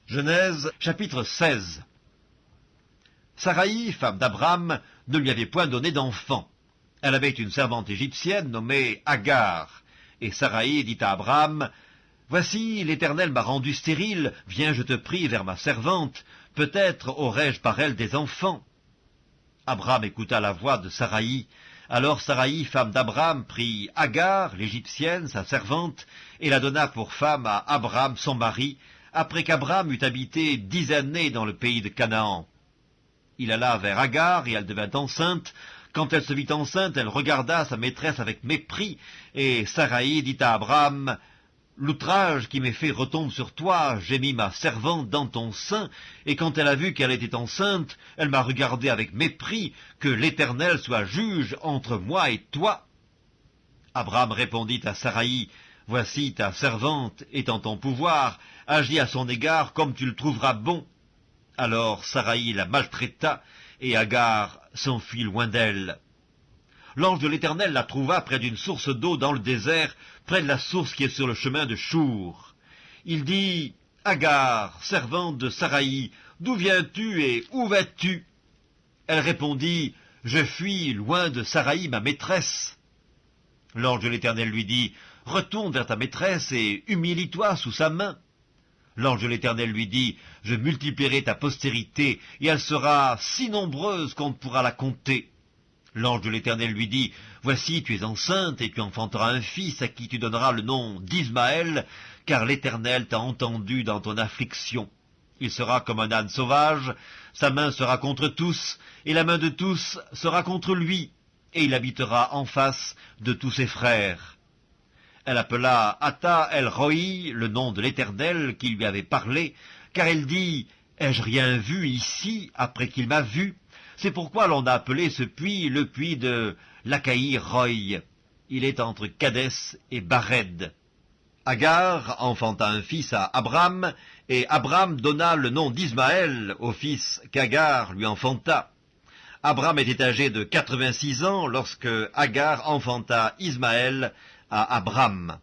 Genèse, chapitre 16. Saraï, femme d'Abram, ne lui avait point donné d'enfant. Elle avait une servante égyptienne nommée Agar. Et Saraï dit à Abram, « Voici, l'Éternel m'a rendu stérile, viens, je te prie, vers ma servante, peut-être aurai-je par elle des enfants. » Abram écouta la voix de Saraï. Alors Saraï, femme d'Abram, prit Agar, l'Égyptienne, sa servante, et la donna pour femme à Abram, son mari, après qu'Abram eut habité 10 années dans le pays de Canaan. Il alla vers Agar, et elle devint enceinte. Quand elle se vit enceinte, elle regarda sa maîtresse avec mépris, et Saraï dit à Abram, « L'outrage qui m'est fait retombe sur toi, j'ai mis ma servante dans ton sein, et quand elle a vu qu'elle était enceinte, elle m'a regardé avec mépris, que l'Éternel soit juge entre moi et toi. » Abram répondit à Saraï, « Voici ta servante est en ton pouvoir, agis à son égard comme tu le trouveras bon. » Alors Saraï la maltraita, et Agar s'enfuit loin d'elle. L'ange de l'Éternel la trouva près d'une source d'eau dans le désert, près de la source qui est sur le chemin de Chour. Il dit, « Agar, servante de Saraï, d'où viens-tu et où vas-tu » Elle répondit, « Je fuis loin de Saraï, ma maîtresse. » L'ange de l'Éternel lui dit, « Retourne vers ta maîtresse et humilie-toi sous sa main. » L'ange de l'Éternel lui dit, « Je multiplierai ta postérité, et elle sera si nombreuse qu'on ne pourra la compter. » L'ange de l'Éternel lui dit, « Voici, tu es enceinte, et tu enfanteras un fils à qui tu donneras le nom d'Ismaël, car l'Éternel t'a entendu dans ton affliction. Il sera comme un âne sauvage, sa main sera contre tous, et la main de tous sera contre lui, et il habitera en face de tous ses frères. » Elle appela Ata El-Roi, le nom de l'Éternel qui lui avait parlé, car elle dit, « Ai-je rien vu ici après qu'il m'a vu ?» C'est pourquoi l'on a appelé ce puits le puits de Lacaï-Roï. Il est entre Kadès et Bared. Agar enfanta un fils à Abram, et Abram donna le nom d'Ismaël au fils qu'Agar lui enfanta. Abram était âgé de 86 ans lorsque Agar enfanta Ismaël à Abram.